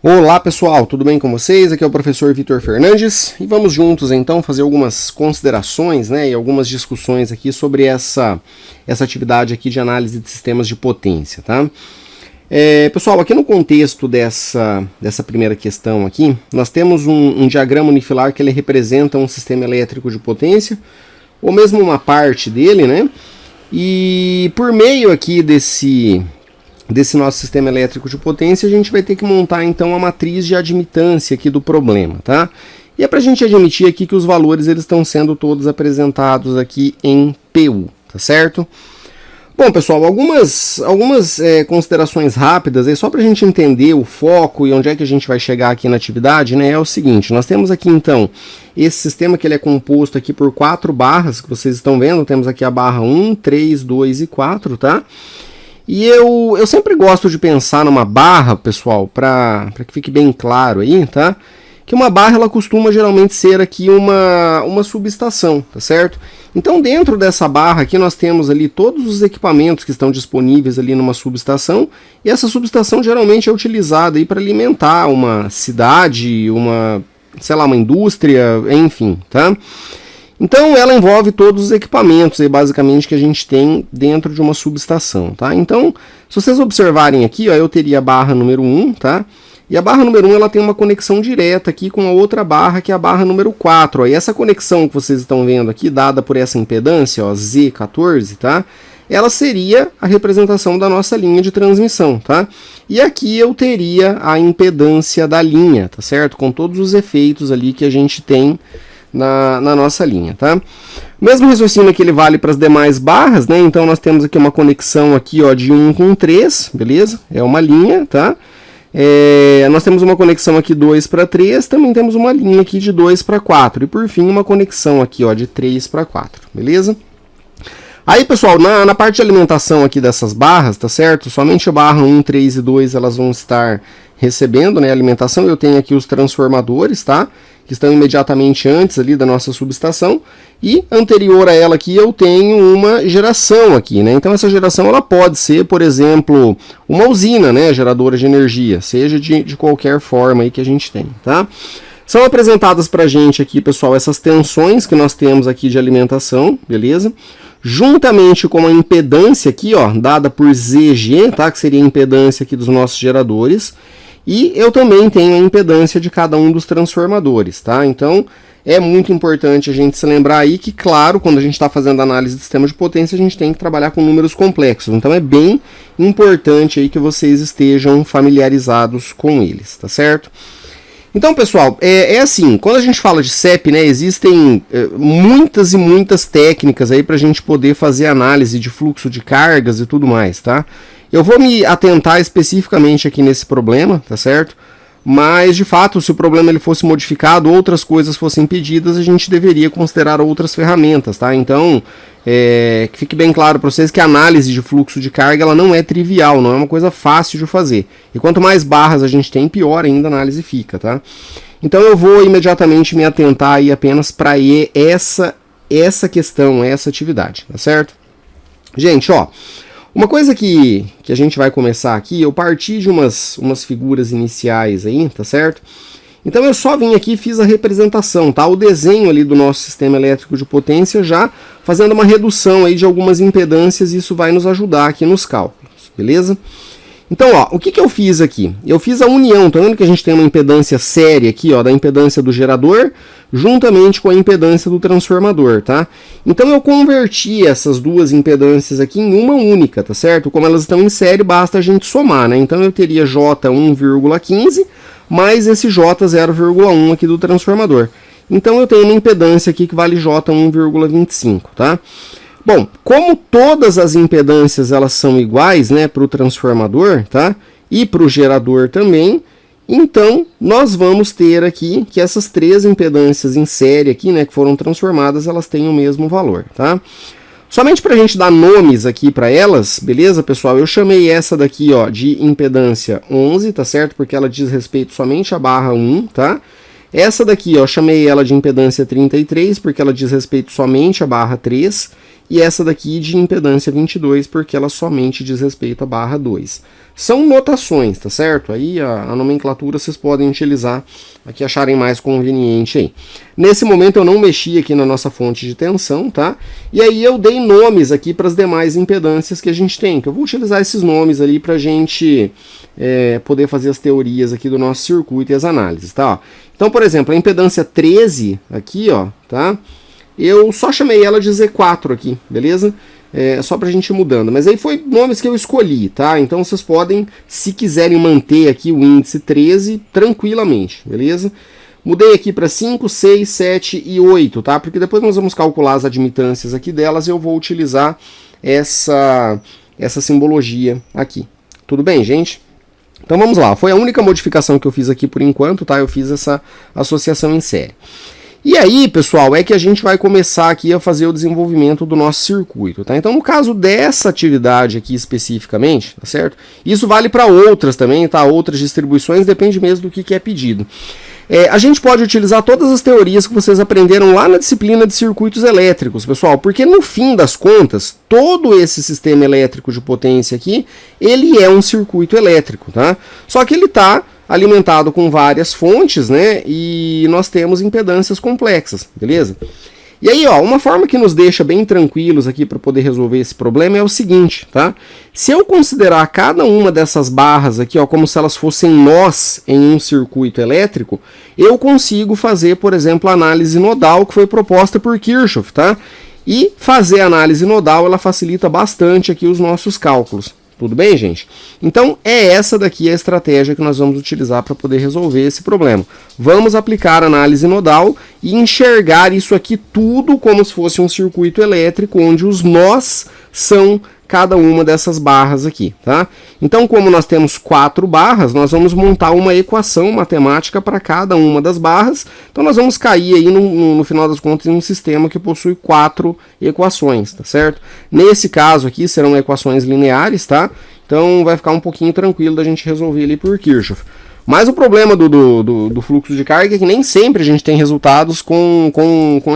Olá pessoal, tudo bem com vocês? Aqui é o professor Vitor Fernandes e vamos juntos então fazer algumas considerações, e algumas discussões aqui sobre essa atividade aqui de análise de sistemas de potência, tá? Pessoal, aqui no contexto dessa primeira questão aqui, nós temos um diagrama unifilar que ele representa um sistema elétrico de potência, ou mesmo uma parte dele, né? E por meio aqui desse nosso sistema elétrico de potência, a gente vai ter que montar então a matriz de admitância aqui do problema, tá? E é para a gente admitir aqui que os valores eles estão sendo todos apresentados aqui em PU, tá certo? Bom, pessoal, algumas considerações rápidas aí, só para a gente entender o foco e onde é que a gente vai chegar aqui na atividade, né? É o seguinte, nós temos aqui então esse sistema que ele é composto aqui por 4 barras, que vocês estão vendo, temos aqui a barra 1, 3, 2 e 4, tá? E eu sempre gosto de pensar numa barra, pessoal, para que fique bem claro aí, tá? Que uma barra ela costuma geralmente ser aqui uma subestação, tá certo? Então dentro dessa barra aqui nós temos ali todos os equipamentos que estão disponíveis ali numa subestação, e essa subestação geralmente é utilizada aí para alimentar uma cidade, uma indústria, enfim, tá? Então ela envolve todos os equipamentos aí, basicamente, que a gente tem dentro de uma subestação, tá? Então, se vocês observarem aqui, ó, eu teria a barra número 1, tá? E a barra número 1 ela tem uma conexão direta aqui com a outra barra, que é a barra número 4. Ó, e essa conexão que vocês estão vendo aqui, dada por essa impedância, ó, Z14, tá? Ela seria a representação da nossa linha de transmissão, tá? E aqui eu teria a impedância da linha, tá certo? Com todos os efeitos ali que a gente tem na nossa linha, tá? O mesmo raciocínio que ele vale para as demais barras, né? Então nós temos aqui uma conexão aqui, ó, de 1 com 3, beleza? É uma linha, tá? Nós temos uma conexão aqui 2 para 3, também temos uma linha aqui de 2 para 4 e por fim uma conexão aqui, ó, de 3 para 4, beleza? Aí, pessoal, na parte de alimentação aqui dessas barras, tá certo? Somente a barra 1, 3 e 2 elas vão estar recebendo, né, alimentação. Eu tenho aqui os transformadores, tá? Que estão imediatamente antes ali da nossa subestação, e anterior a ela aqui eu tenho uma geração aqui, né? Então essa geração ela pode ser, por exemplo, uma usina, né, geradora de energia, seja de qualquer forma aí que a gente tem, tá? São apresentadas pra gente aqui, pessoal, essas tensões que nós temos aqui de alimentação, beleza? Juntamente com a impedância aqui, ó, dada por ZG, tá? Que seria a impedância aqui dos nossos geradores. E eu também tenho a impedância de cada um dos transformadores, tá? Então, é muito importante a gente se lembrar aí que, claro, quando a gente está fazendo análise de sistema de potência, a gente tem que trabalhar com números complexos. Então, é bem importante aí que vocês estejam familiarizados com eles, tá certo? Então, pessoal, é assim, quando a gente fala de CEP, né, existem muitas e muitas técnicas aí para a gente poder fazer análise de fluxo de cargas e tudo mais, tá? Eu vou me atentar especificamente aqui nesse problema, tá certo? Mas, de fato, se o problema ele fosse modificado, outras coisas fossem pedidas, a gente deveria considerar outras ferramentas, tá? Então, que fique bem claro para vocês que a análise de fluxo de carga ela não é trivial, não é uma coisa fácil de fazer. E quanto mais barras a gente tem, pior ainda a análise fica, tá? Então eu vou imediatamente me atentar aí apenas para essa questão, essa atividade, tá certo? Gente, ó, uma coisa que a gente vai começar aqui, eu parti de umas figuras iniciais aí, tá certo? Então eu só vim aqui e fiz a representação, tá? O desenho ali do nosso sistema elétrico de potência já fazendo uma redução aí de algumas impedâncias, e isso vai nos ajudar aqui nos cálculos, beleza? Então, ó, o que eu fiz aqui? Eu fiz a união, tá vendo que a gente tem uma impedância séria aqui, ó, da impedância do gerador, juntamente com a impedância do transformador, tá? Então eu converti essas duas impedâncias aqui em uma única, tá certo? Como elas estão em série, basta a gente somar, né? Então eu teria J1,15 mais esse J0,1 aqui do transformador. Então eu tenho uma impedância aqui que vale J1,25, tá? Bom, como todas as impedâncias elas são iguais, né, para o transformador, tá? E para o gerador também, então nós vamos ter aqui que essas três impedâncias em série aqui, né, que foram transformadas, elas têm o mesmo valor, tá? Somente para a gente dar nomes aqui para elas, beleza, pessoal? Eu chamei essa daqui, ó, de impedância 11, tá certo? Porque ela diz respeito somente à barra 1, tá? Essa daqui, ó, chamei ela de impedância 33, porque ela diz respeito somente à barra 3. e essa daqui de impedância 22, porque ela somente diz respeito à barra 2. São notações, tá certo? Aí a nomenclatura vocês podem utilizar a que acharem mais conveniente aí. Nesse momento eu não mexi aqui na nossa fonte de tensão, tá? E aí eu dei nomes aqui para as demais impedâncias que a gente tem, que eu vou utilizar esses nomes ali para a gente poder fazer as teorias aqui do nosso circuito e as análises, tá? Então, por exemplo, a impedância 13 aqui, ó, tá? Eu só chamei ela de Z4 aqui, beleza? Só pra gente ir mudando. Mas aí foi nomes que eu escolhi, tá? Então vocês podem, se quiserem manter aqui o índice 13, tranquilamente, beleza? Mudei aqui para 5, 6, 7 e 8, tá? Porque depois nós vamos calcular as admitâncias aqui delas e eu vou utilizar essa simbologia aqui. Tudo bem, gente? Então vamos lá. Foi a única modificação que eu fiz aqui por enquanto, tá? Eu fiz essa associação em série. E aí, pessoal, é que a gente vai começar aqui a fazer o desenvolvimento do nosso circuito, tá? Então, no caso dessa atividade aqui especificamente, tá certo? Isso vale para outras também, tá? Outras distribuições, depende mesmo do que é pedido. A gente pode utilizar todas as teorias que vocês aprenderam lá na disciplina de circuitos elétricos, pessoal, porque no fim das contas, todo esse sistema elétrico de potência aqui, ele é um circuito elétrico, tá? Só que ele está alimentado com várias fontes, né? E nós temos impedâncias complexas, beleza? E aí, ó, uma forma que nos deixa bem tranquilos aqui para poder resolver esse problema é o seguinte, tá? Se eu considerar cada uma dessas barras aqui, ó, como se elas fossem nós em um circuito elétrico, eu consigo fazer, por exemplo, a análise nodal que foi proposta por Kirchhoff, tá? E fazer a análise nodal, ela facilita bastante aqui os nossos cálculos. Tudo bem, gente? Então, essa daqui a estratégia que nós vamos utilizar para poder resolver esse problema. Vamos aplicar a análise nodal e enxergar isso aqui tudo como se fosse um circuito elétrico, onde os nós são cada uma dessas barras aqui, tá? Então, como nós temos 4 barras, nós vamos montar uma equação matemática para cada uma das barras. Então, nós vamos cair aí, no final das contas, em um sistema que possui 4 equações, tá certo? Nesse caso aqui, serão equações lineares, tá? Então, vai ficar um pouquinho tranquilo da gente resolver ali por Kirchhoff. Mas o problema do fluxo de carga é que nem sempre a gente tem resultados com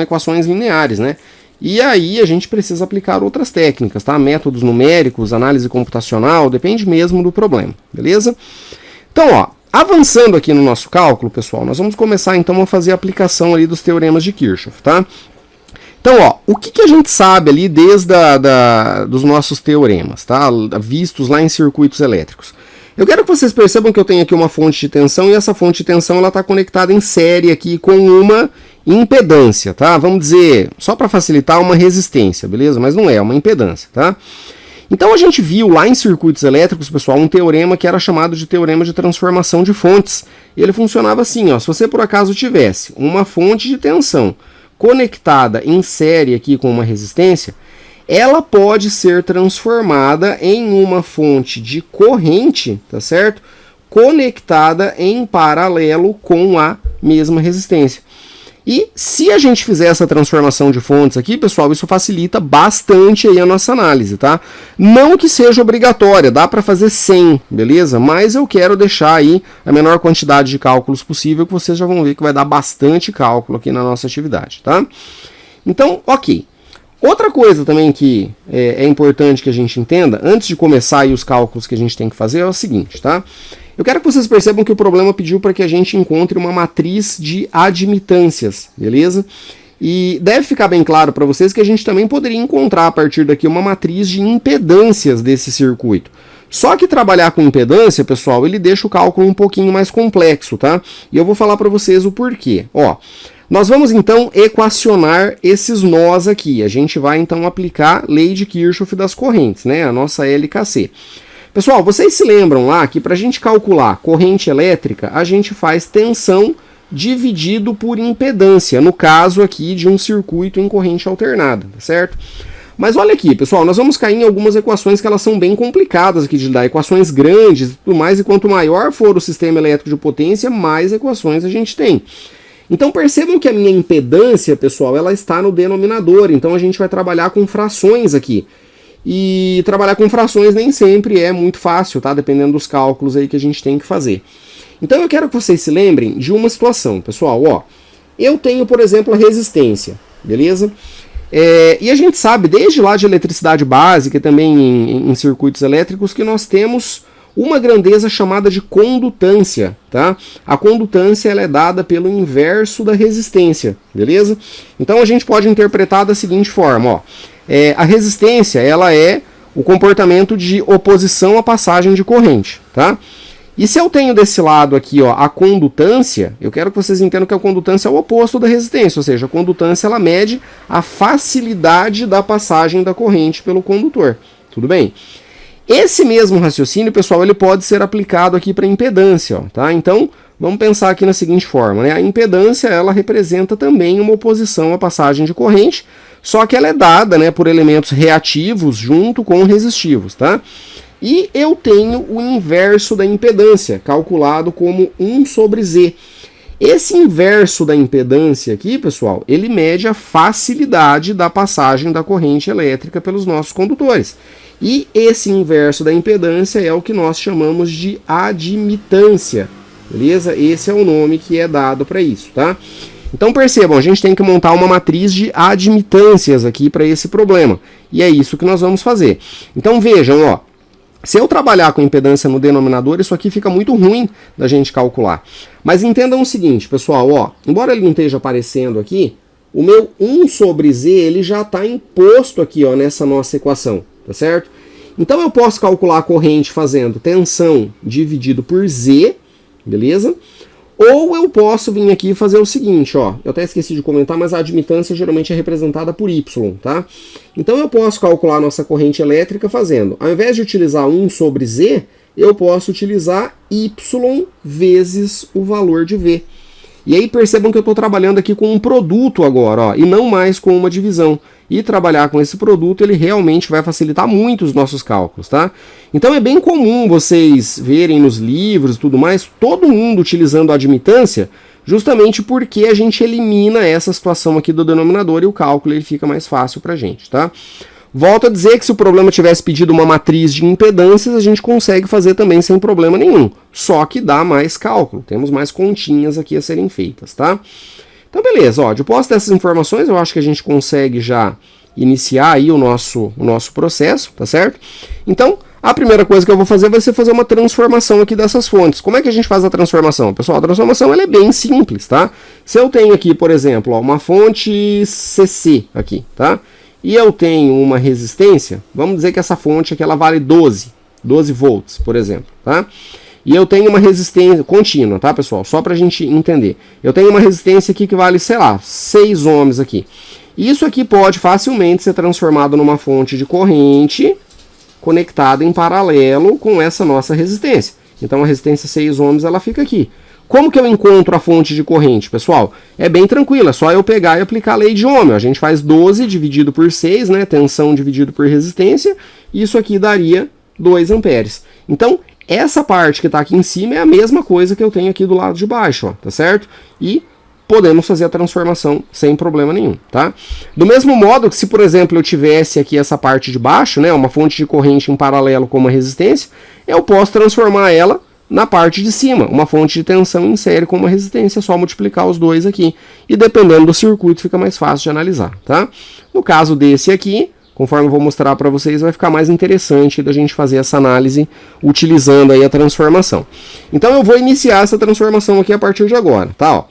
equações lineares, né? E aí a gente precisa aplicar outras técnicas, tá? Métodos numéricos, análise computacional, depende mesmo do problema, beleza? Então, ó, avançando aqui no nosso cálculo, pessoal, nós vamos começar então a fazer a aplicação ali dos teoremas de Kirchhoff, tá? Então, ó, o que a gente sabe ali desde dos nossos teoremas, tá? Vistos lá em circuitos elétricos. Eu quero que vocês percebam que eu tenho aqui uma fonte de tensão e essa fonte de tensão ela está conectada em série aqui com uma impedância, tá? Vamos dizer, só para facilitar, uma resistência, beleza? Mas não é uma impedância, tá? Então a gente viu lá em circuitos elétricos, pessoal, um teorema que era chamado de teorema de transformação de fontes. E ele funcionava assim, ó, se você por acaso tivesse uma fonte de tensão conectada em série aqui com uma resistência, ela pode ser transformada em uma fonte de corrente, tá certo? Conectada em paralelo com a mesma resistência. E se a gente fizer essa transformação de fontes aqui, pessoal, isso facilita bastante aí a nossa análise, tá? Não que seja obrigatória, dá para fazer sem, beleza? Mas eu quero deixar aí a menor quantidade de cálculos possível, que vocês já vão ver que vai dar bastante cálculo aqui na nossa atividade, tá? Então, ok. Outra coisa também que é importante que a gente entenda, antes de começar aí os cálculos que a gente tem que fazer, é o seguinte, tá? Eu quero que vocês percebam que o problema pediu para que a gente encontre uma matriz de admitâncias, beleza? E deve ficar bem claro para vocês que a gente também poderia encontrar a partir daqui uma matriz de impedâncias desse circuito. Só que trabalhar com impedância, pessoal, ele deixa o cálculo um pouquinho mais complexo, tá? E eu vou falar para vocês o porquê. Ó, nós vamos então equacionar esses nós aqui. A gente vai então aplicar lei de Kirchhoff das correntes, né? A nossa LKC. Pessoal, vocês se lembram lá que para a gente calcular corrente elétrica, a gente faz tensão dividido por impedância, no caso aqui de um circuito em corrente alternada, certo? Mas olha aqui, pessoal, nós vamos cair em algumas equações que elas são bem complicadas aqui de dar, equações grandes e tudo mais, e quanto maior for o sistema elétrico de potência, mais equações a gente tem. Então percebam que a minha impedância, pessoal, ela está no denominador, então a gente vai trabalhar com frações aqui. E trabalhar com frações nem sempre é muito fácil, tá? Dependendo dos cálculos aí que a gente tem que fazer. Então eu quero que vocês se lembrem de uma situação, pessoal, ó. Eu tenho, por exemplo, a resistência, beleza? E a gente sabe, desde lá de eletricidade básica e também em circuitos elétricos, que nós temos uma grandeza chamada de condutância, tá? A condutância ela é dada pelo inverso da resistência, beleza? Então a gente pode interpretar da seguinte forma, ó. A resistência ela é o comportamento de oposição à passagem de corrente, tá? E se eu tenho desse lado aqui, ó, a condutância, eu quero que vocês entendam que a condutância é o oposto da resistência, ou seja, a condutância ela mede a facilidade da passagem da corrente pelo condutor, tudo bem? Esse mesmo raciocínio, pessoal, ele pode ser aplicado aqui para impedância, ó, tá? Então, vamos pensar aqui na seguinte forma, né? A impedância, ela representa também uma oposição à passagem de corrente, só que ela é dada, né, por elementos reativos junto com resistivos, tá? E eu tenho o inverso da impedância, calculado como 1 sobre Z. Esse inverso da impedância aqui, pessoal, ele mede a facilidade da passagem da corrente elétrica pelos nossos condutores. E esse inverso da impedância é o que nós chamamos de admitância, beleza? Esse é o nome que é dado para isso, tá? Então percebam, a gente tem que montar uma matriz de admitâncias aqui para esse problema. E é isso que nós vamos fazer. Então vejam, ó. Se eu trabalhar com impedância no denominador, isso aqui fica muito ruim da gente calcular. Mas entendam o seguinte, pessoal, ó, embora ele não esteja aparecendo aqui, o meu 1 sobre Z ele já está imposto aqui, ó, nessa nossa equação, tá certo? Então eu posso calcular a corrente fazendo tensão dividido por Z, beleza? Ou eu posso vir aqui e fazer o seguinte, ó, eu até esqueci de comentar, mas a admitância geralmente é representada por Y, tá? Então eu posso calcular a nossa corrente elétrica fazendo, ao invés de utilizar 1 sobre Z, eu posso utilizar Y vezes o valor de V. E aí percebam que eu estou trabalhando aqui com um produto agora, ó, e não mais com uma divisão. E trabalhar com esse produto, ele realmente vai facilitar muito os nossos cálculos, tá? Então é bem comum vocês verem nos livros e tudo mais, todo mundo utilizando a admitância, justamente porque a gente elimina essa situação aqui do denominador e o cálculo ele fica mais fácil pra gente, tá? Volto a dizer que se o problema tivesse pedido uma matriz de impedâncias, a gente consegue fazer também sem problema nenhum. Só que dá mais cálculo, temos mais continhas aqui a serem feitas, tá? Então beleza, ó, depois dessas informações eu acho que a gente consegue já iniciar aí o nosso processo, tá certo? Então, a primeira coisa que eu vou fazer vai ser fazer uma transformação aqui dessas fontes. Como é que a gente faz a transformação? Pessoal, a transformação ela é bem simples, tá? Se eu tenho aqui, por exemplo, ó, uma fonte CC aqui, tá? E eu tenho uma resistência, vamos dizer que essa fonte aqui ela vale 12 volts, por exemplo, tá? E eu tenho uma resistência contínua, tá, pessoal? Só para a gente entender. Eu tenho uma resistência aqui que vale, sei lá, 6 ohms aqui. Isso aqui pode facilmente ser transformado numa fonte de corrente conectada em paralelo com essa nossa resistência. Então a resistência 6 ohms ela fica aqui. Como que eu encontro a fonte de corrente, pessoal? É bem tranquilo, é só eu pegar e aplicar a lei de Ohm. A gente faz 12 dividido por 6, né? Tensão dividido por resistência. Isso aqui daria 2 amperes. Então, essa parte que está aqui em cima é a mesma coisa que eu tenho aqui do lado de baixo, ó, tá certo? E podemos fazer a transformação sem problema nenhum, tá? Do mesmo modo que se, por exemplo, eu tivesse aqui essa parte de baixo, né, uma fonte de corrente em paralelo com uma resistência, eu posso transformar ela na parte de cima, uma fonte de tensão em série com uma resistência, é só multiplicar os dois aqui. E dependendo do circuito fica mais fácil de analisar, tá? No caso desse aqui, conforme eu vou mostrar para vocês, vai ficar mais interessante da gente fazer essa análise utilizando aí a transformação. Então eu vou iniciar essa transformação aqui a partir de agora, tá? Ó,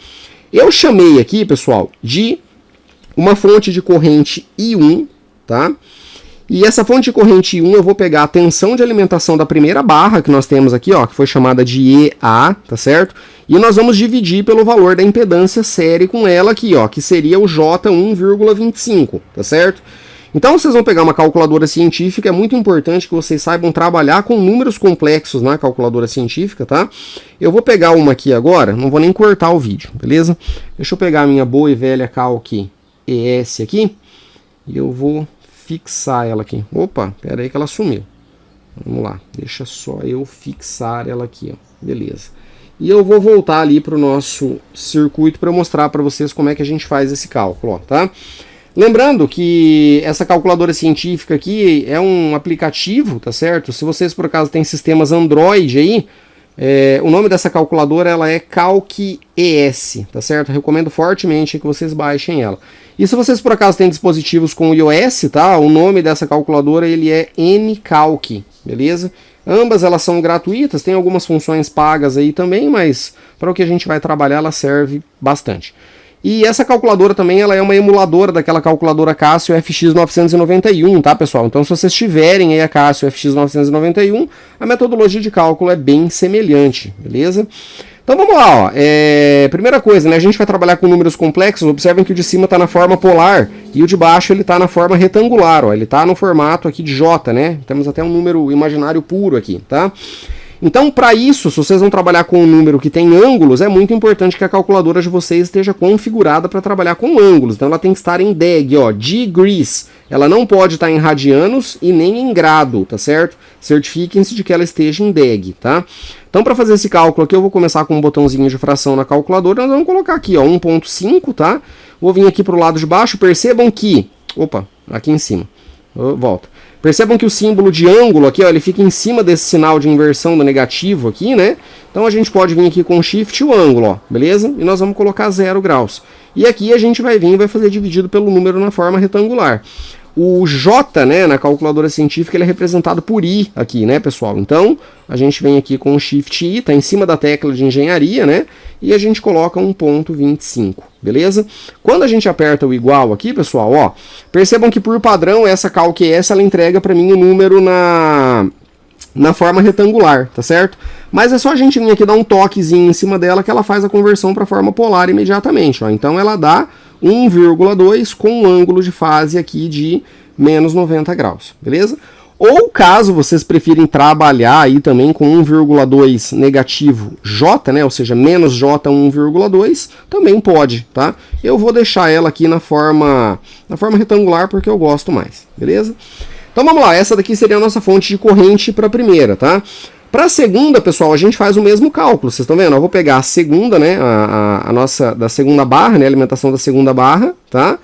eu chamei aqui, pessoal, de uma fonte de corrente I1, tá? E essa fonte de corrente I1 eu vou pegar a tensão de alimentação da primeira barra que nós temos aqui, ó, que foi chamada de EA, tá certo? E nós vamos dividir pelo valor da impedância série com ela aqui, ó, que seria o J1,25, tá certo? Então vocês vão pegar uma calculadora científica, é muito importante que vocês saibam trabalhar com números complexos na calculadora científica, tá? Eu vou pegar uma aqui agora, não vou nem cortar o vídeo, beleza? Deixa eu pegar a minha boa e velha Calc ES aqui, e eu vou fixar ela aqui. Opa, pera aí que ela sumiu. Vamos lá, deixa só eu fixar ela aqui, ó. Beleza. E eu vou voltar ali para o nosso circuito para mostrar para vocês como é que a gente faz esse cálculo, ó, tá? Lembrando que essa calculadora científica aqui é um aplicativo, tá certo? Se vocês por acaso têm sistemas Android aí, o nome dessa calculadora ela é Calc ES, tá certo? Eu recomendo fortemente que vocês baixem ela. E se vocês por acaso têm dispositivos com iOS, tá? O nome dessa calculadora ele é Ncalc, beleza? Ambas elas são gratuitas, tem algumas funções pagas aí também, mas para o que a gente vai trabalhar ela serve bastante. E essa calculadora também ela é uma emuladora daquela calculadora Casio FX991, tá pessoal? Então se vocês tiverem aí a Casio FX991, a metodologia de cálculo é bem semelhante, beleza? Então vamos lá, ó. Primeira coisa, né? A gente vai trabalhar com números complexos. Observem que o de cima está na forma polar e o de baixo ele está na forma retangular, ó. Ele está no formato aqui de J, né? Temos até um número imaginário puro aqui, tá? Então, para isso, se vocês vão trabalhar com um número que tem ângulos, é muito importante que a calculadora de vocês esteja configurada para trabalhar com ângulos. Então, ela tem que estar em deg, ó, degrees. Ela não pode estar em radianos e nem em grado, tá certo? Certifiquem-se de que ela esteja em deg, tá? Então, para fazer esse cálculo aqui, eu vou começar com um botãozinho de fração na calculadora. Nós vamos colocar aqui, ó, 1.5, tá? Vou vir aqui para o lado de baixo. Percebam que... Opa, aqui em cima. Volta. Percebam que o símbolo de ângulo aqui, ó, ele fica em cima desse sinal de inversão do negativo aqui, né? Então a gente pode vir aqui com Shift e o ângulo, ó, beleza? E nós vamos colocar 0 graus. E aqui a gente vai vir e vai fazer dividido pelo número na forma retangular. O J, né, na calculadora científica, ele é representado por I aqui, né, pessoal? Então, a gente vem aqui com o Shift I, tá em cima da tecla de engenharia, né? E a gente coloca 1.25, beleza? Quando a gente aperta o igual aqui, pessoal, ó, percebam que por padrão essa Calc S, ela entrega para mim o número na forma retangular, tá certo? Mas é só a gente vir aqui dar um toquezinho em cima dela que ela faz a conversão para a forma polar imediatamente, ó. Então ela dá 1,2 com um ângulo de fase aqui de menos 90 graus, beleza? Ou caso vocês preferem trabalhar aí também com 1,2 negativo J, né? Ou seja, menos J 1,2, também pode, tá? Eu vou deixar ela aqui na forma retangular porque eu gosto mais, beleza? Então vamos lá, essa daqui seria a nossa fonte de corrente para a primeira, tá? Para a segunda, pessoal, a gente faz o mesmo cálculo, vocês estão vendo? Eu vou pegar a segunda, né, a nossa da segunda barra, né, a alimentação da segunda barra, tá?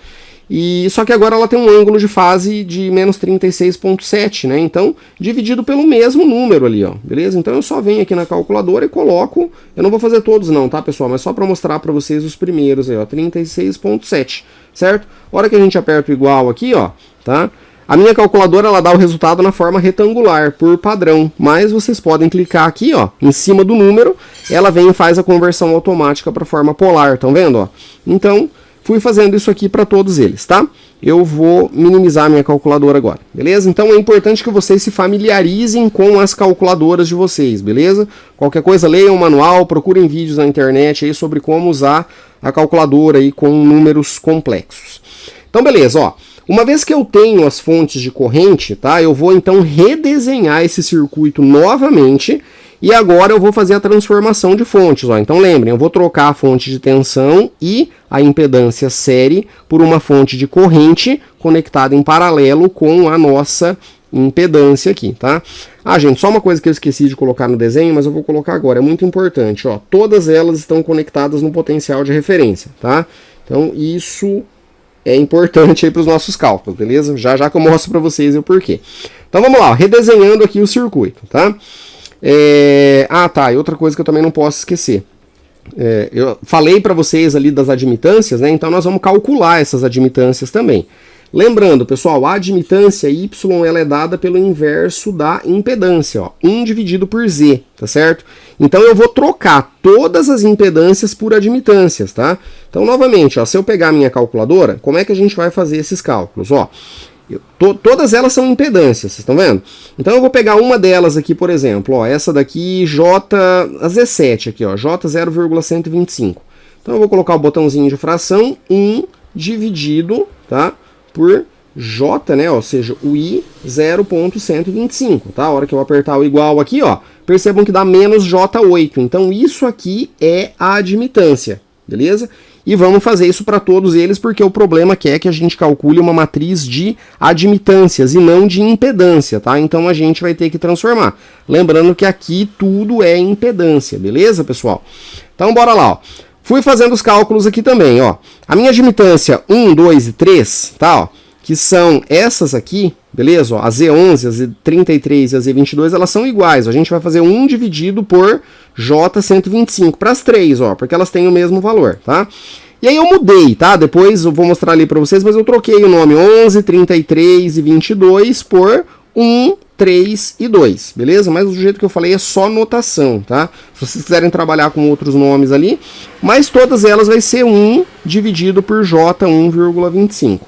E só que agora ela tem um ângulo de fase de menos 36,7, né? Então, dividido pelo mesmo número ali, ó, beleza? Então eu só venho aqui na calculadora e coloco, eu não vou fazer todos não, tá, pessoal? Mas só para mostrar para vocês os primeiros aí, ó, 36,7, certo? A hora que a gente aperta o igual aqui, ó, tá? A minha calculadora ela dá o resultado na forma retangular, por padrão, mas vocês podem clicar aqui, ó, em cima do número, ela vem e faz a conversão automática para a forma polar, estão vendo, ó? Então, fui fazendo isso aqui para todos eles, tá? Eu vou minimizar a minha calculadora agora, beleza? Então é importante que vocês se familiarizem com as calculadoras de vocês, beleza? Qualquer coisa, leiam o manual, procurem vídeos na internet aí sobre como usar a calculadora aí com números complexos. Então beleza, ó. Uma vez que eu tenho as fontes de corrente, tá? Eu vou então redesenhar esse circuito novamente e agora eu vou fazer a transformação de fontes, ó. Então lembrem, eu vou trocar a fonte de tensão e a impedância série por uma fonte de corrente conectada em paralelo com a nossa impedância aqui, tá? Ah, gente, só uma coisa que eu esqueci de colocar no desenho, mas eu vou colocar agora, é muito importante, ó. Todas elas estão conectadas no potencial de referência, tá? Então isso é importante aí para os nossos cálculos, beleza? Já já que eu mostro para vocês o porquê. Então vamos lá, redesenhando aqui o circuito, tá? E outra coisa que eu também não posso esquecer. Eu falei para vocês ali das admitâncias, né? Então nós vamos calcular essas admitâncias também. Lembrando, pessoal, a admitância Y ela é dada pelo inverso da impedância, ó, 1 dividido por Z, tá certo? Então eu vou trocar todas as impedâncias por admitâncias, tá? Então, novamente, ó, se eu pegar a minha calculadora, como é que a gente vai fazer esses cálculos? Ó, todas elas são impedâncias, vocês estão vendo? Então eu vou pegar uma delas aqui, por exemplo, ó, essa daqui, a Z7 aqui, ó, J 0,125. Então eu vou colocar o botãozinho de fração, 1 dividido, tá? Por J, né, ou seja, o I 0,125, tá? A hora que eu apertar o igual aqui, ó, percebam que dá menos J8. Então isso aqui é a admitância, beleza? E vamos fazer isso para todos eles, porque o problema é que a gente calcule uma matriz de admitâncias e não de impedância, tá? Então a gente vai ter que transformar. Lembrando que aqui tudo é impedância, beleza, pessoal? Então bora lá, ó. Fui fazendo os cálculos aqui também, ó. A minha admitância 1, 2 e 3, tá, ó, que são essas aqui, beleza? Ó, a Z11, a Z33 e a Z22, elas são iguais. Ó. A gente vai fazer 1 dividido por J125 para as três, ó, porque elas têm o mesmo valor, tá? E E aí eu mudei, tá? Depois eu vou mostrar ali para vocês, mas eu troquei o nome 11, 33 e 22 por 1, 3 e 2, beleza? Mas do jeito que eu falei é só notação, tá? Se vocês quiserem trabalhar com outros nomes ali, mas todas elas vai ser 1 dividido por J1,25.